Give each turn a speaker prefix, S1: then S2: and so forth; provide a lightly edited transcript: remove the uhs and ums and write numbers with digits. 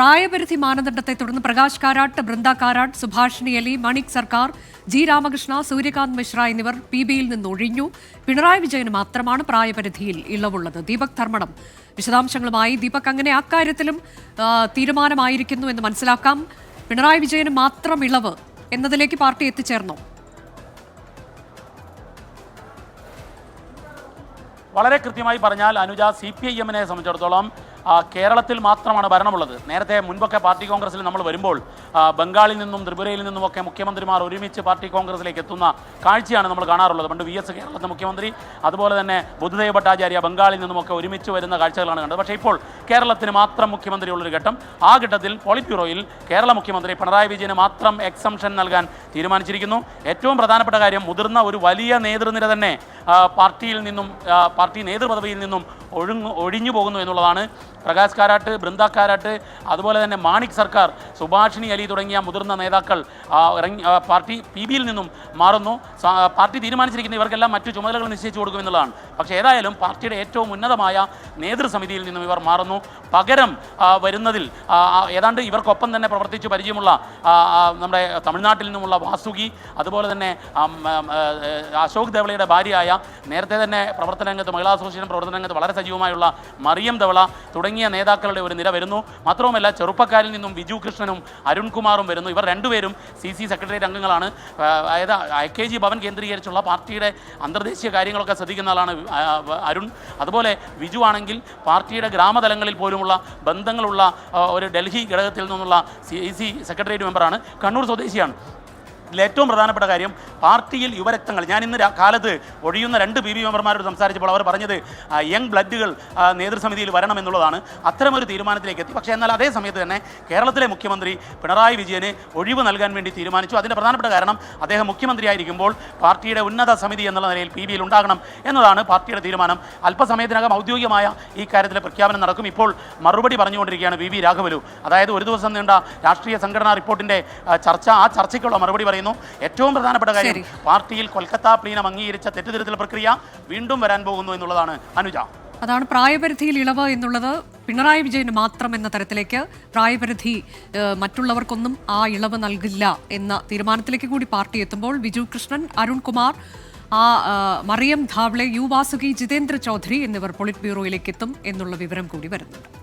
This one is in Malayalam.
S1: പ്രായപരിധി മാനദണ്ഡത്തെ തുടർന്ന് പ്രകാശ് കാരാട്ട്, ബൃന്ദ കാരാട്ട്, സുഭാഷിണി അലി, മണിക് സർക്കാർ, ജി രാമകൃഷ്ണ, സൂര്യകാന്ത് മിശ്ര എന്നിവർ PBയിൽ നിന്ന് ഒഴിഞ്ഞു. പിണറായി വിജയന് മാത്രമാണ് പ്രായപരിധിയിൽ ഇളവുള്ളത്. ദീപക് ധർമ്മടം വിശദാംശങ്ങളുമായി. ദീപക്, അങ്ങനെ അക്കാര്യത്തിലും തീരുമാനമായിരിക്കുന്നു എന്ന് മനസ്സിലാക്കാം. പിണറായി വിജയന് മാത്രം ഇളവ് എന്നതിലേക്ക് പാർട്ടി എത്തിച്ചേർന്നോ?
S2: വളരെ കൃത്യമായി പറഞ്ഞാൽ അനുജ, CPIM-നെ സംബന്ധിച്ചിടത്തോളം കേരളത്തിൽ മാത്രമാണ് ഭരണമുള്ളത്. നേരത്തെ മുൻപൊക്കെ പാർട്ടി കോൺഗ്രസിൽ നമ്മൾ വരുമ്പോൾ ബംഗാളിൽ നിന്നും ത്രിപുരയിൽ നിന്നുമൊക്കെ മുഖ്യമന്ത്രിമാർ ഒരുമിച്ച് പാർട്ടി കോൺഗ്രസിലേക്ക് എത്തുന്ന കാഴ്ചയാണ് നമ്മൾ കാണാറുള്ളത്. പണ്ട് VS കേരളത്തിലെ മുഖ്യമന്ത്രി, അതുപോലെ തന്നെ ബുദ്ധദേവ് ഭട്ടാചാര്യ ബംഗാളിൽ നിന്നുമൊക്കെ ഒരുമിച്ച് വരുന്ന കാഴ്ചകളാണ് കണ്ടത്. പക്ഷേ ഇപ്പോൾ കേരളത്തിന് മാത്രം മുഖ്യമന്ത്രിയുള്ളൊരു ഘട്ടം. ആ ഘട്ടത്തിൽ പോളിറ്റ് ബ്യൂറോയിൽ കേരള മുഖ്യമന്ത്രി പിണറായി വിജയന് മാത്രം എക്സംഷൻ നൽകാൻ തീരുമാനിച്ചിരിക്കുന്നു. ഏറ്റവും പ്രധാനപ്പെട്ട കാര്യം, മുതിർന്ന ഒരു വലിയ നേതൃനിര തന്നെ പാർട്ടി നേതൃപദവിയിൽ നിന്നും ഒഴിഞ്ഞു പോകുന്നു എന്നുള്ളതാണ്. പ്രകാശ് കാരാട്ട്, ബൃന്ദ കാരാട്ട്, അതുപോലെ തന്നെ മാണിക് സർക്കാർ, സുഭാഷിണി അലി തുടങ്ങിയ മുതിർന്ന നേതാക്കൾ പാർട്ടി PBയിൽ നിന്നും മാറുന്നു. പാർട്ടി തീരുമാനിച്ചിരിക്കുന്ന ഇവർക്കെല്ലാം മറ്റു ചുമതലകൾ നിശ്ചയിച്ചു കൊടുക്കുമെന്നുള്ളതാണ്. പക്ഷേ ഏതായാലും പാർട്ടിയുടെ ഏറ്റവും ഉന്നതമായ നേതൃസമിതിയിൽ നിന്നും ഇവർ മാറുന്നു. പകരം വരുന്നതിൽ ഏതാണ്ട് ഇവർക്കൊപ്പം തന്നെ പ്രവർത്തിച്ച് പരിചയമുള്ള നമ്മുടെ തമിഴ്നാട്ടിൽ നിന്നുമുള്ള വാസുകി, അതുപോലെ തന്നെ അശോക് ധവളയുടെ ഭാര്യയായ നേരത്തെ തന്നെ പ്രവർത്തനരംഗത്ത്, മഹിളാ അസോസിയേഷൻ പ്രവർത്തനരംഗത്ത് വളരെ സജീവമായുള്ള മറിയം ധവള തുടങ്ങിയ നേതാക്കളുടെ ഒരു നിര വരുന്നു. മാത്രവുമല്ല, ചെറുപ്പക്കാരിൽ നിന്നും വിജു കൃഷ്ണനും അരുൺകുമാറും വരുന്നു. ഇവർ രണ്ടുപേരും CC സെക്രട്ടേറിയറ്റ് അംഗങ്ങളാണ്. അതായത് IKG ഭവൻ കേന്ദ്രീകരിച്ചുള്ള പാർട്ടിയുടെ അന്തർദേശീയ കാര്യങ്ങളൊക്കെ ശ്രദ്ധിക്കുന്ന ആളാണ് അരുൺ. അതുപോലെ വിജു ആണെങ്കിൽ പാർട്ടിയുടെ ഗ്രാമതലങ്ങളിൽ പോലുമുള്ള ബന്ധങ്ങളുള്ള ഒരു ഡൽഹി ഘടകത്തിൽ നിന്നുള്ള CC സെക്രട്ടേറിയറ്റ് മെമ്പറാണ്. കണ്ണൂർ സ്വദേശിയാണ്. ഏറ്റവും പ്രധാനപ്പെട്ട കാര്യം, പാർട്ടിയിൽ യുവരക്തങ്ങൾ, ഞാൻ ഇന്ന് കാലത്ത് ഒഴിയുന്ന 2 PB മെമ്പർമാരോട് സംസാരിച്ചപ്പോൾ അവർ പറഞ്ഞത് യങ് ബ്ലഡുകൾ നേതൃസമിതിയിൽ വരണമെന്നുള്ളതാണ്. അത്തരമൊരു തീരുമാനത്തിലേക്ക് എത്തി. പക്ഷേ എന്നാൽ അതേ സമയത്ത് തന്നെ കേരളത്തിലെ മുഖ്യമന്ത്രി പിണറായി വിജയന് ഒഴിവ് നൽകാൻ വേണ്ടി തീരുമാനിച്ചു. അതിൻ്റെ പ്രധാനപ്പെട്ട കാരണം, അദ്ദേഹം മുഖ്യമന്ത്രിയായിരിക്കുമ്പോൾ പാർട്ടിയുടെ ഉന്നത സമിതി എന്നുള്ള നിലയിൽ PBയിൽ ഉണ്ടാകണം എന്നതാണ് പാർട്ടിയുടെ തീരുമാനം. അല്പസമയത്തിനകം ഔദ്യോഗികമായ ഈ കാര്യത്തിലെ പ്രഖ്യാപനം നടക്കും. ഇപ്പോൾ മറുപടി പറഞ്ഞുകൊണ്ടിരിക്കുകയാണ് VV രാഘവലു. അതായത് ഒരു ദിവസം നീണ്ട രാഷ്ട്രീയ സംഘടനാ റിപ്പോർട്ടിൻ്റെ ചർച്ച, ആ ചർച്ചയ്ക്കുള്ള മറുപടി പറയുന്നു. ഏറ്റവും പ്രധാനപ്പെട്ട കാര്യം, പാർട്ടിയിൽ കൊൽക്കത്ത പ്ലീനം അംഗീകരിച്ച തെറ്റുതിരുത്തൽ പ്രക്രിയ വീണ്ടും വരാൻ പോകുന്നു എന്നുള്ളതാണ് അനുജ.
S1: അതാണ് പ്രായപരിധിയിൽ ഇളവ് എന്നുള്ളത്. പിണറായി വിജയന് മാത്രം എന്ന തരത്തിലേക്ക്, പ്രായപരിധി മറ്റുള്ളവർക്കൊന്നും ആ ഇളവ് നൽകില്ല എന്ന തീരുമാനത്തിലേക്ക് കൂടി പാർട്ടി എത്തുമ്പോൾ വിജു കൃഷ്ണൻ, അരുൺകുമാർ, മറിയം ധാവ്ളെ, യു വാസുകി, ജിതേന്ദ്ര ചൗധരി എന്നിവർ പോളിറ്റ് ബ്യൂറോയിലേക്ക് എത്തും എന്നുള്ള വിവരം കൂടി വരുന്നുണ്ട്.